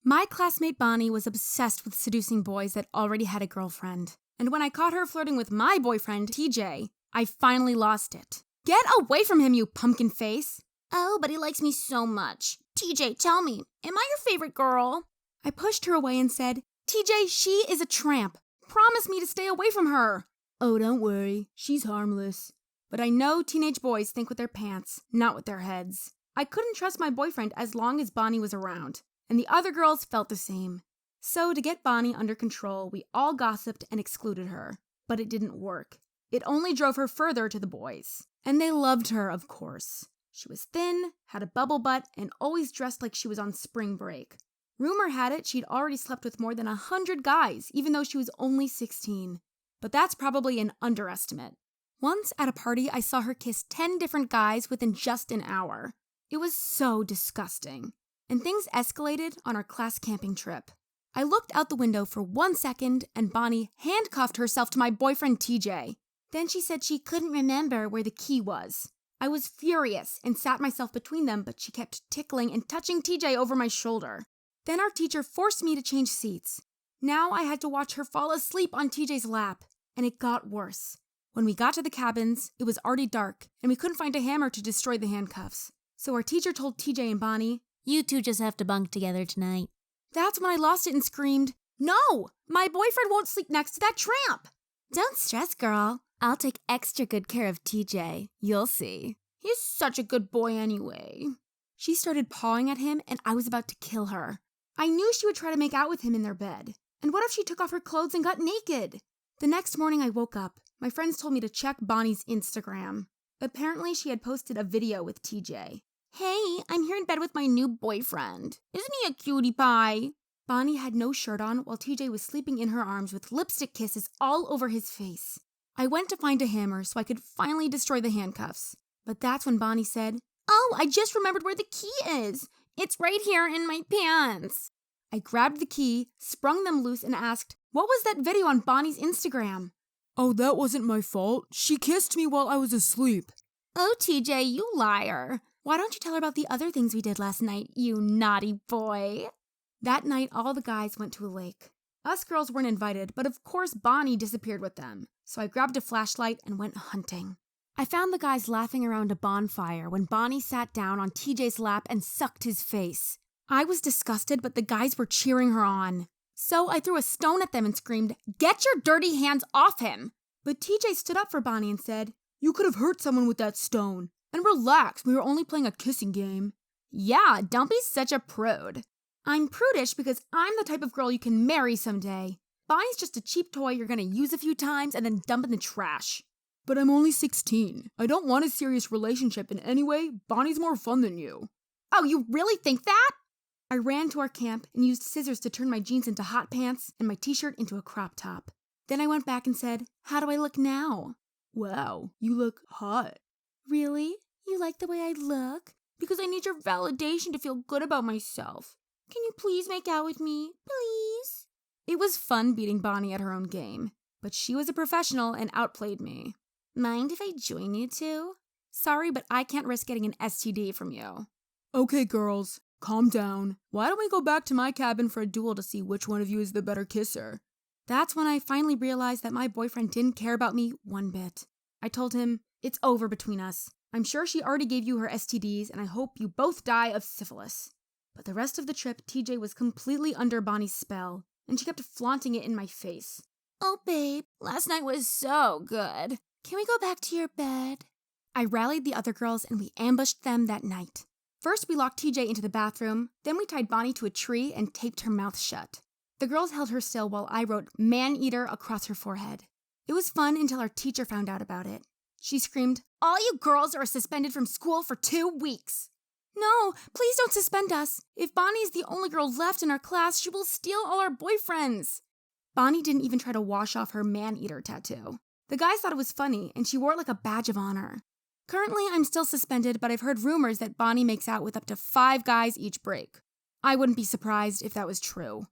My classmate Bonnie was obsessed with seducing boys that already had a girlfriend. And when I caught her flirting with my boyfriend, TJ, I finally lost it. Get away from him, you pumpkin face! Oh, but he likes me so much. TJ, tell me, am I your favorite girl? I pushed her away and said, TJ, she is a tramp. Promise me to stay away from her. Oh, don't worry. She's harmless. But I know teenage boys think with their pants, not with their heads. I couldn't trust my boyfriend as long as Bonnie was around, and the other girls felt the same. So to get Bonnie under control, we all gossiped and excluded her. But it didn't work. It only drove her further to the boys. And they loved her, of course. She was thin, had a bubble butt, and always dressed like she was on spring break. Rumor had it she'd already slept with more than 100 guys, even though she was only 16. But that's probably an underestimate. Once at a party, I saw her kiss 10 different guys within just an hour. It was so disgusting. And things escalated on our class camping trip. I looked out the window for 1 second, and Bonnie handcuffed herself to my boyfriend TJ. Then she said she couldn't remember where the key was. I was furious and sat myself between them, but she kept tickling and touching TJ over my shoulder. Then our teacher forced me to change seats. Now I had to watch her fall asleep on TJ's lap, and it got worse. When we got to the cabins, it was already dark, and we couldn't find a hammer to destroy the handcuffs. So our teacher told TJ and Bonnie, "You two just have to bunk together tonight." That's when I lost it and screamed, "No! My boyfriend won't sleep next to that tramp!" Don't stress, girl. I'll take extra good care of TJ. You'll see. He's such a good boy anyway. She started pawing at him, and I was about to kill her. I knew she would try to make out with him in their bed. And what if she took off her clothes and got naked? The next morning I woke up. My friends told me to check Bonnie's Instagram. Apparently she had posted a video with TJ. "Hey, I'm here in bed with my new boyfriend. Isn't he a cutie pie?" Bonnie had no shirt on while TJ was sleeping in her arms with lipstick kisses all over his face. I went to find a hammer so I could finally destroy the handcuffs. But that's when Bonnie said, "Oh, I just remembered where the key is. It's right here in my pants." I grabbed the key, sprung them loose, and asked, "What was that video on Bonnie's Instagram?" "Oh, that wasn't my fault. She kissed me while I was asleep." Oh, TJ, you liar. Why don't you tell her about the other things we did last night, you naughty boy? That night, all the guys went to a lake. Us girls weren't invited, but of course Bonnie disappeared with them. So I grabbed a flashlight and went hunting. I found the guys laughing around a bonfire when Bonnie sat down on TJ's lap and sucked his face. I was disgusted, but the guys were cheering her on. So I threw a stone at them and screamed, "Get your dirty hands off him!" But TJ stood up for Bonnie and said, "You could have hurt someone with that stone. And relax, we were only playing a kissing game." Yeah, don't be such a prude. I'm prudish because I'm the type of girl you can marry someday. Bonnie's just a cheap toy you're gonna use a few times and then dump in the trash. But I'm only 16. I don't want a serious relationship in any way. Bonnie's more fun than you. Oh, you really think that? I ran to our camp and used scissors to turn my jeans into hot pants and my t-shirt into a crop top. Then I went back and said, "How do I look now?" "Wow, you look hot." "Really? You like the way I look?" "Because I need your validation to feel good about myself. Can you please make out with me? Please?" It was fun beating Bonnie at her own game, but she was a professional and outplayed me. Mind if I join you two? Sorry, but I can't risk getting an STD from you. Okay, girls, calm down. Why don't we go back to my cabin for a duel to see which one of you is the better kisser? That's when I finally realized that my boyfriend didn't care about me one bit. I told him, "It's over between us. I'm sure she already gave you her STDs, and I hope you both die of syphilis." But the rest of the trip, TJ was completely under Bonnie's spell, and she kept flaunting it in my face. "Oh, babe, last night was so good. Can we go back to your bed?" I rallied the other girls, and we ambushed them that night. First, we locked TJ into the bathroom, then we tied Bonnie to a tree and taped her mouth shut. The girls held her still while I wrote "man-eater" across her forehead. It was fun until our teacher found out about it. She screamed, "All you girls are suspended from school for 2 weeks. No, please don't suspend us. If Bonnie is the only girl left in our class, she will steal all our boyfriends." Bonnie didn't even try to wash off her man-eater tattoo. The guys thought it was funny, and she wore it like a badge of honor. Currently, I'm still suspended, but I've heard rumors that Bonnie makes out with up to 5 guys each break. I wouldn't be surprised if that was true.